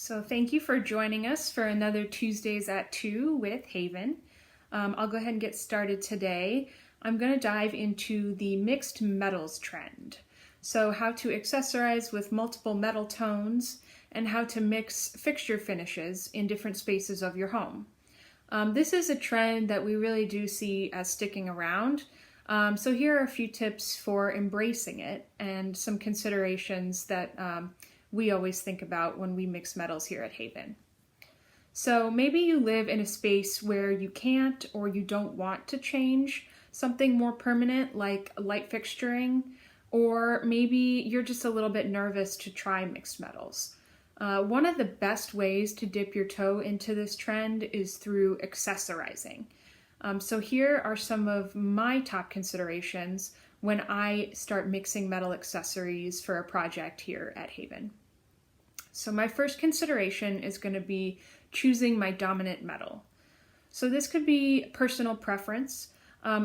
So thank you for joining us for another Tuesdays at 2 with Haven. I'll go ahead and get started today. I'm going to dive into the mixed metals trend. So how to accessorize with multiple metal tones and how to mix fixture finishes in different spaces of your home. This is a trend that we really do see as sticking around. So here are a few tips for embracing it and some considerations that we always think about when we mix metals here at Haven. So maybe you live in a space where you can't or you don't want to change something more permanent like light fixturing, or maybe you're just a little bit nervous to try mixed metals. One of the best ways to dip your toe into this trend is through accessorizing. So here are some of my top considerations when I start mixing metal accessories for a project here at Haven. So my first consideration is going to be choosing my dominant metal. So this could be personal preference,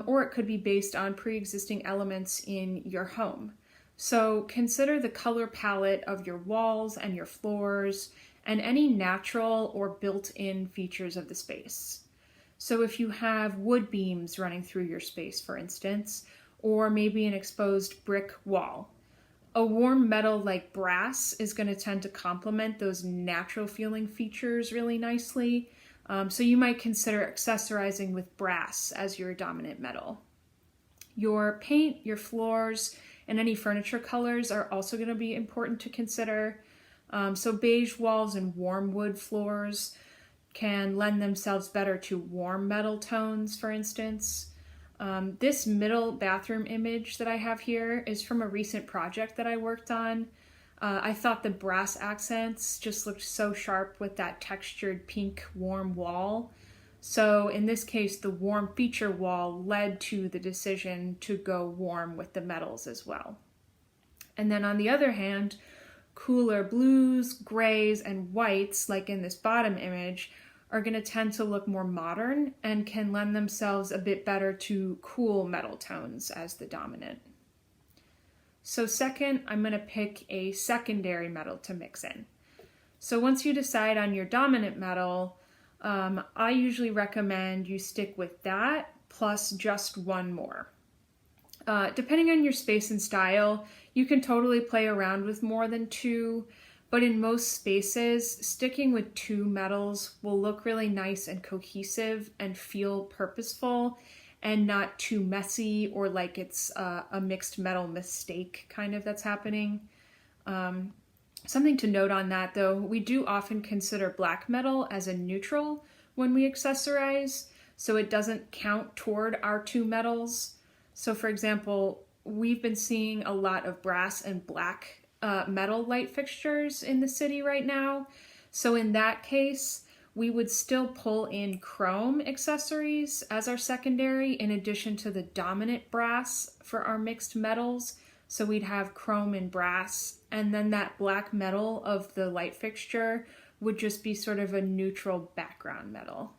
or it could be based on pre-existing elements in your home. So consider the color palette of your walls and your floors and any natural or built-in features of the space. So if you have wood beams running through your space, for instance, or maybe an exposed brick wall, a warm metal like brass is going to tend to complement those natural feeling features really nicely. So you might consider accessorizing with brass as your dominant metal. Your paint, your floors, and any furniture colors are also going to be important to consider. So beige walls and warm wood floors can lend themselves better to warm metal tones, for instance. This middle bathroom image that I have here is from a recent project that I worked on. I thought the brass accents just looked so sharp with that textured pink warm wall. So in this case, the warm feature wall led to the decision to go warm with the metals as well. And then on the other hand, cooler blues, grays, and whites, like in this bottom image, are going to tend to look more modern and can lend themselves a bit better to cool metal tones as the dominant. So second, I'm going to pick a secondary metal to mix in. So once you decide on your dominant metal, I usually recommend you stick with that plus just one more. Depending on your space and style, you can totally play around with more than two, but in most spaces, sticking with two metals will look really nice and cohesive and feel purposeful and not too messy or like it's a mixed metal mistake kind of that's happening. Something to note on that though, we do often consider black metal as a neutral when we accessorize, so it doesn't count toward our two metals. So for example, we've been seeing a lot of brass and black metal light fixtures in the city right now. So in that case, we would still pull in chrome accessories as our secondary in addition to the dominant brass for our mixed metals. So we'd have chrome and brass, and then that black metal of the light fixture would just be sort of a neutral background metal.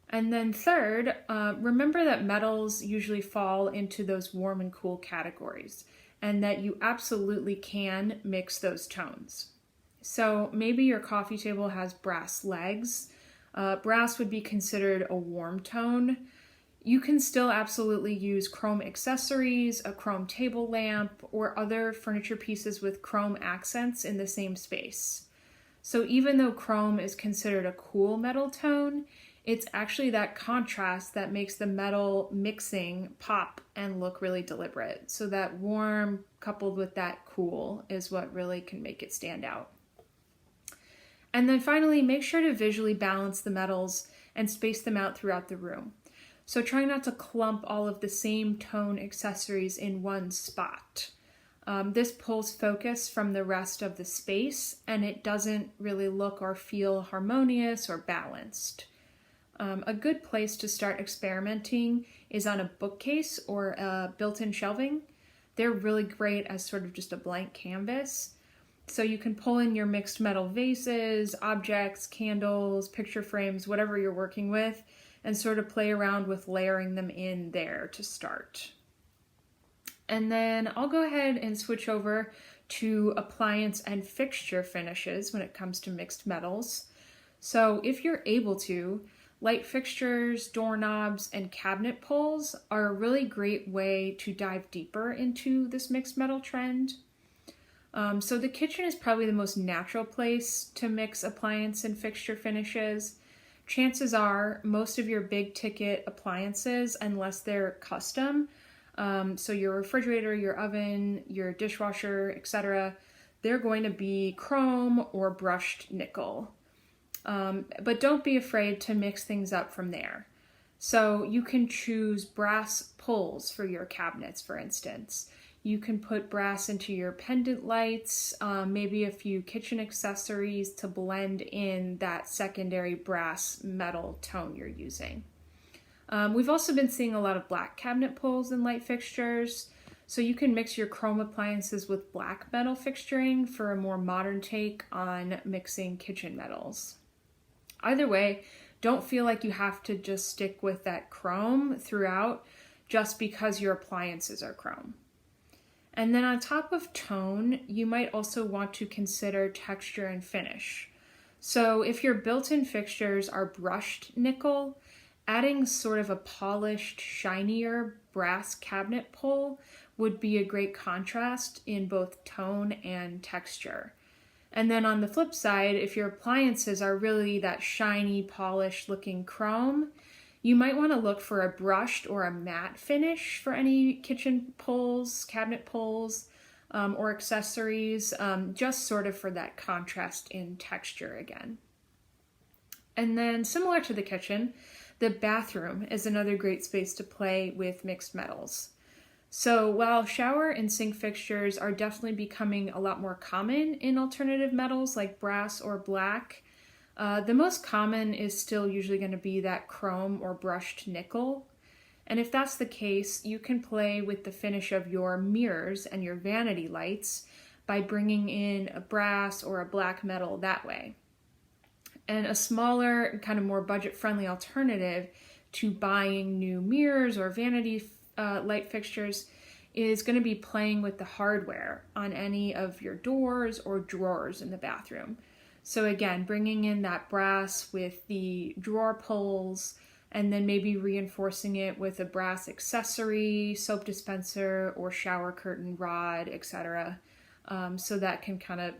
And then third, remember that metals usually fall into those warm and cool categories, and that you absolutely can mix those tones. So maybe your coffee table has brass legs. Brass would be considered a warm tone. You can still absolutely use chrome accessories, a chrome table lamp, or other furniture pieces with chrome accents in the same space. So even though chrome is considered a cool metal tone, it's actually that contrast that makes the metal mixing pop and look really deliberate. So that warm coupled with that cool is what really can make it stand out. And then finally, make sure to visually balance the metals and space them out throughout the room. So try not to clump all of the same tone accessories in one spot. This pulls focus from the rest of the space, and it doesn't really look or feel harmonious or balanced. A good place to start experimenting is on a bookcase or built-in shelving. They're really great as sort of just a blank canvas. So you can pull in your mixed metal vases, objects, candles, picture frames, whatever you're working with, and sort of play around with layering them in there to start. And then I'll go ahead and switch over to appliance and fixture finishes when it comes to mixed metals. So if you're able to, light fixtures, doorknobs, and cabinet pulls are a really great way to dive deeper into this mixed metal trend. So the kitchen is probably the most natural place to mix appliance and fixture finishes. Chances are most of your big ticket appliances, unless they're custom, so your refrigerator, your oven, your dishwasher, etc., they're going to be chrome or brushed nickel. But don't be afraid to mix things up from there. So you can choose brass pulls for your cabinets, for instance. You can put brass into your pendant lights, maybe a few kitchen accessories to blend in that secondary brass metal tone you're using. We've also been seeing a lot of black cabinet pulls and light fixtures, so you can mix your chrome appliances with black metal fixturing for a more modern take on mixing kitchen metals. Either way, don't feel like you have to just stick with that chrome throughout just because your appliances are chrome. And then on top of tone, you might also want to consider texture and finish. So if your built-in fixtures are brushed nickel, adding sort of a polished, shinier brass cabinet pull would be a great contrast in both tone and texture. And then on the flip side, if your appliances are really that shiny, polished looking chrome, you might want to look for a brushed or a matte finish for any kitchen pulls, cabinet pulls, or accessories, just sort of for that contrast in texture again. And then similar to the kitchen, the bathroom is another great space to play with mixed metals. So while shower and sink fixtures are definitely becoming a lot more common in alternative metals like brass or black, the most common is still usually going to be that chrome or brushed nickel. And if that's the case, you can play with the finish of your mirrors and your vanity lights by bringing in a brass or a black metal that way. And a smaller, kind of more budget-friendly alternative to buying new mirrors or vanity light fixtures is going to be playing with the hardware on any of your doors or drawers in the bathroom. So again, bringing in that brass with the drawer pulls, and then maybe reinforcing it with a brass accessory, soap dispenser, or shower curtain rod, etc. So that can kind of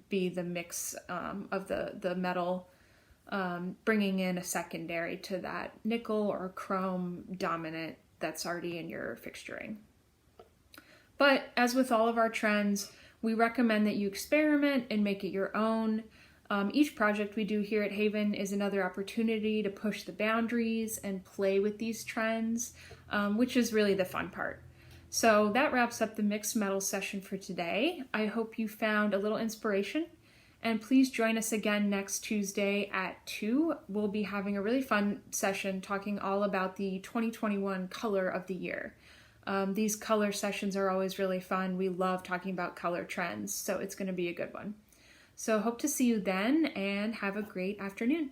be the mix of the metal, bringing in a secondary to that nickel or chrome dominant that's already in your fixturing. But as with all of our trends, we recommend that you experiment and make it your own. Each project we do here at Haven is another opportunity to push the boundaries and play with these trends, which is really the fun part. So that wraps up the mixed metal session for today. I hope you found a little inspiration, and please join us again next Tuesday at 2. We'll be having a really fun session talking all about the 2021 color of the year. These color sessions are always really fun. We love talking about color trends, so it's going to be a good one. So hope to see you then, and have a great afternoon.